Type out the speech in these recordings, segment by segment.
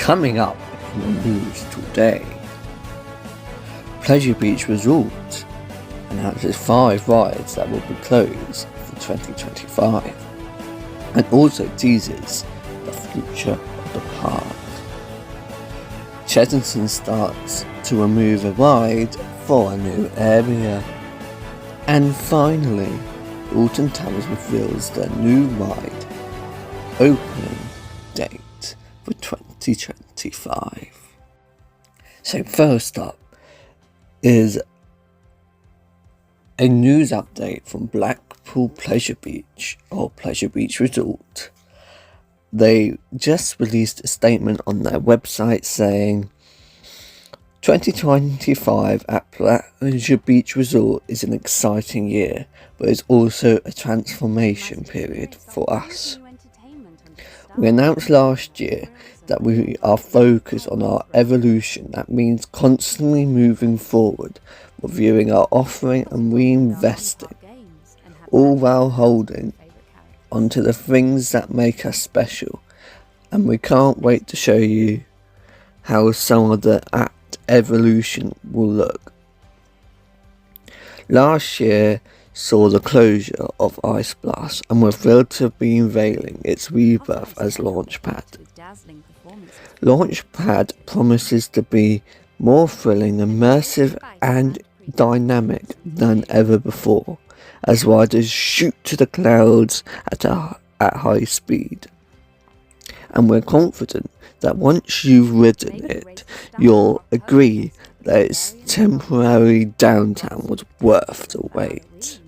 Coming up in the news today, Pleasure Beach Resort announces 5 rides that will be closed for 2025 and also teases the future of the park. Chessington starts to remove a ride for a new area. And finally, Alton Towers reveals their new ride opening date for 2025. So first up is a news update from Blackpool Pleasure Beach or Pleasure Beach Resort. They just released a statement on their website saying 2025 at Pleasure Beach Resort is an exciting year, but it's also a transformation period for us. We announced last year that we are focused on our evolution. That means constantly moving forward, reviewing our offering and reinvesting, all while holding onto the things that make us special. And we can't wait to show you how some of the evolution will look. Last year saw the closure of Ice Blast, and we're thrilled to be unveiling its rebirth as Launchpad. Launchpad promises to be more thrilling, immersive and dynamic than ever before, as riders shoot to the clouds at high speed. And we're confident that once you've ridden it, you'll agree that its temporary downtime was worth the wait.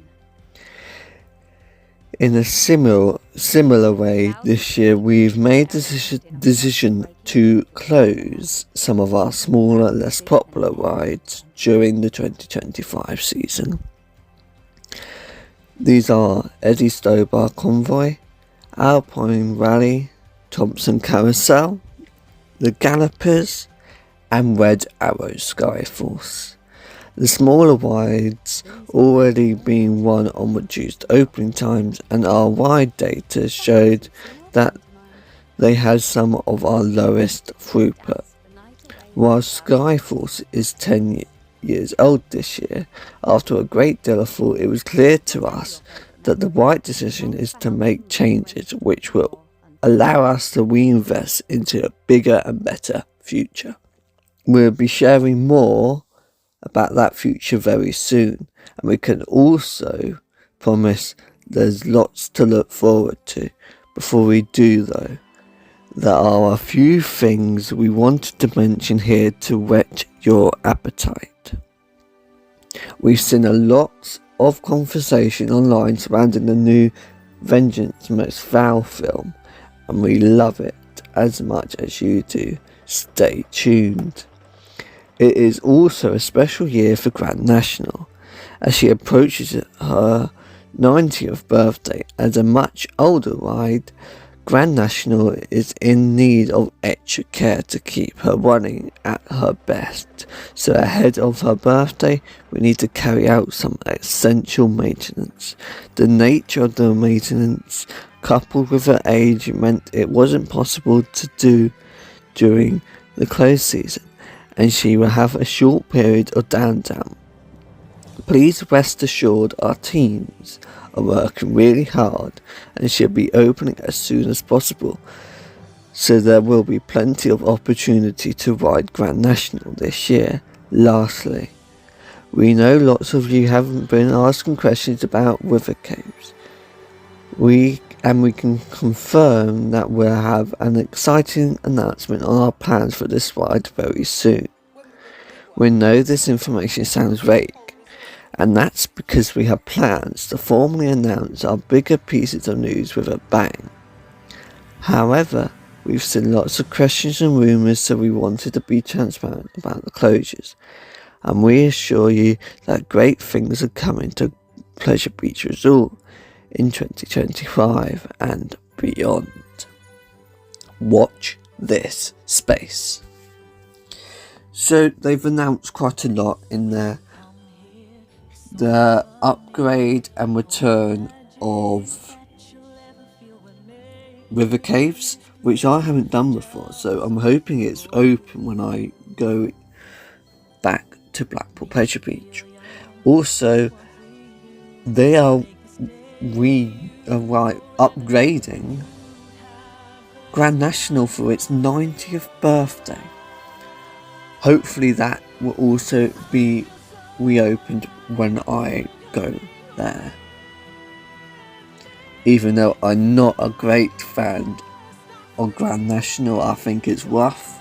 In a similar way, this year we've made the decision to close some of our smaller, less popular rides during the 2025 season. These are Eddie Stobar Convoy, Alpine Rally, Thompson Carousel, the Gallopers, and Red Arrow Skyforce. The smaller rides already being run on reduced opening times, and our ride data showed that they had some of our lowest throughput. While Skyforce is 10 years old this year, after a great deal of thought, it was clear to us that the right decision is to make changes which will allow us to reinvest into a bigger and better future. We'll be sharing more about that future very soon, and we can also promise there's lots to look forward to. Before we do though, there are a few things we wanted to mention here to whet your appetite. We've seen a lot of conversation online surrounding the new Vengeance Most Foul film, and we love it as much as you do. Stay tuned. It is also a special year for Grand National, as she approaches her 90th birthday. As a much older ride, Grand National is in need of extra care to keep her running at her best. So ahead of her birthday, we need to carry out some essential maintenance. The nature of the maintenance, coupled with her age, meant it wasn't possible to do during the close season, and she will have a short period of downtime. Please rest assured our teams are working really hard, and she'll be opening as soon as possible, so there will be plenty of opportunity to ride Grand National this year. Lastly, we know lots of you haven't been asking questions about river caves. We can confirm that we'll have an exciting announcement on our plans for this ride very soon. We know this information sounds vague, and that's because we have plans to formally announce our bigger pieces of news with a bang. However, we've seen lots of questions and rumours, so we wanted to be transparent about the closures, and we assure you that great things are coming to Pleasure Beach Resort in 2025 and beyond. Watch this space. So they've announced quite a lot in there. The upgrade and return of river caves which I haven't done before, so I'm hoping it's open when I go back to Blackpool Pleasure Beach. Also, they are upgrading Grand National for its 90th birthday. Hopefully that will also be reopened when I go there. Even though I'm not a great fan of Grand National, I think it's rough.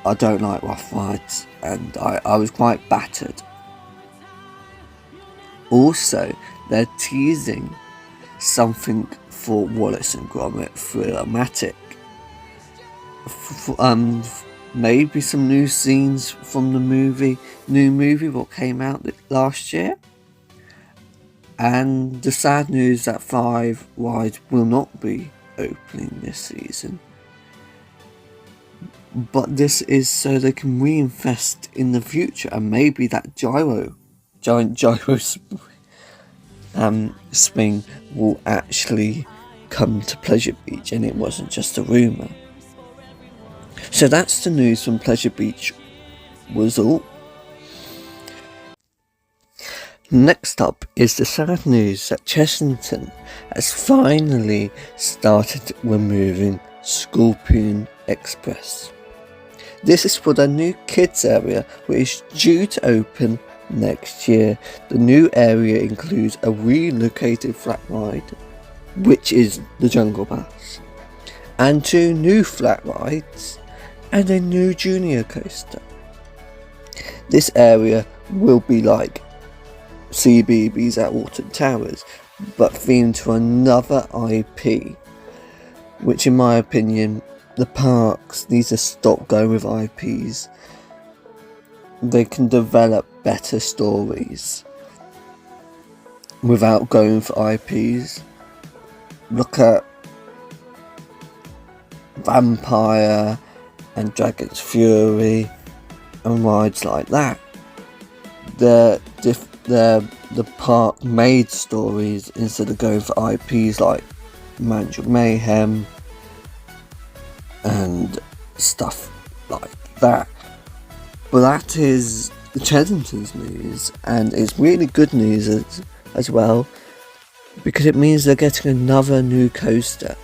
I don't like rough rides, and I was quite battered. Also, they're teasing something for Wallace and Gromit Thriller-matic. Maybe some new scenes from the new movie what came out last year. And the sad news that 5 rides will not be opening this season. But this is so they can reinvest in the future, and maybe that giant gyro swing will actually come to Pleasure Beach, and it wasn't just a rumour. So that's the news from Pleasure Beach was all. Next up is the sad news that Chessington has finally started removing Scorpion Express. This is for the new kids area, which is due to open next year. The new area includes a relocated flat ride, which is the Jungle Bus, and 2 new flat rides, and a new junior coaster. This area will be like CBeebies at Alton Towers, but themed to another IP, which in my opinion, the parks need to stop going with IPs. They can develop better stories without going for IPs. Look at Vampire and Dragon's Fury and rides like that. The park made stories instead of going for IPs like Mansion Mayhem and stuff like that. But that is Chessington's news, and it's really good news as well, because it means they're getting another new coaster,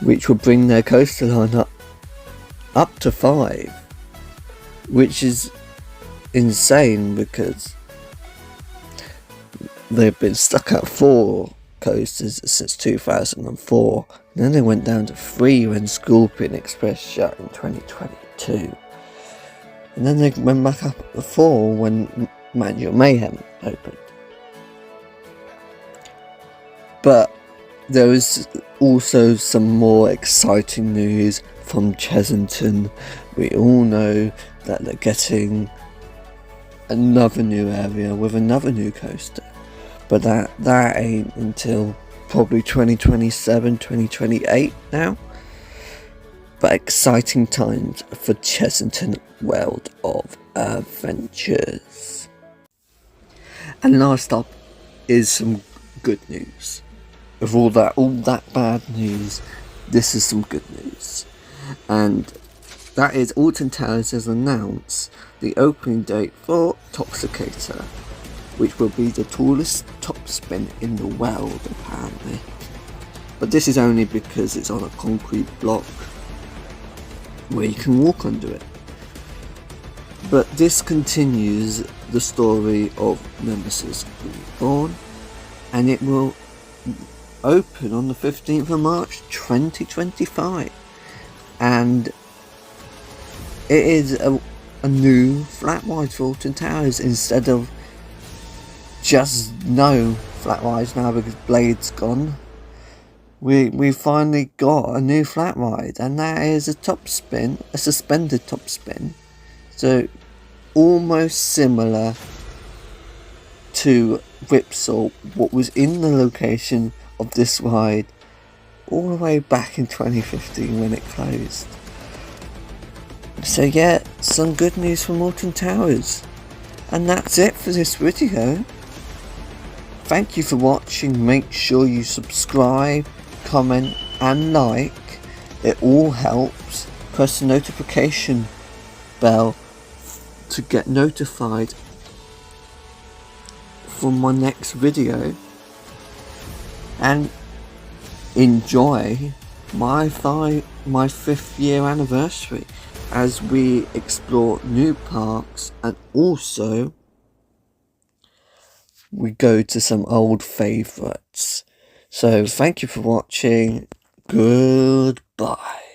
which will bring their coaster line up to 5, which is insane because they've been stuck at 4 coasters since 2004, and then they went down to 3 when Scorpion Express shut in 2022, and then they went back up to 4 when Mansion Mayhem opened. But there is also some more exciting news from Chessington. We all know that they're getting another new area with another new coaster, but that ain't until probably 2027, 2028 now. But exciting times for Chessington World of Adventures. And last up is some good news. Of all that bad news, this is some good news. And that is Alton Towers has announced the opening date for Toxicator, which will be the tallest top spin in the world apparently. But this is only because it's on a concrete block where you can walk under it. But this continues the story of Nemesis Reborn, and it will open on the 15th of March 2025, and it is a new flat ride for Alton Towers instead of just no flat rides now because Blade's gone. We finally got a new flat ride, and that is a top spin, a suspended top spin, so almost similar to Ripsaw, what was in the location of this ride all the way back in 2015 when it closed. So yeah, some good news from Alton Towers, and that's it for this video. Thank you for watching. Make sure you subscribe, comment and like, It all helps. Press the notification bell to get notified from my next video, and enjoy my 5th year anniversary as we explore new parks, and also we go to some old favourites. So thank you for watching. Goodbye.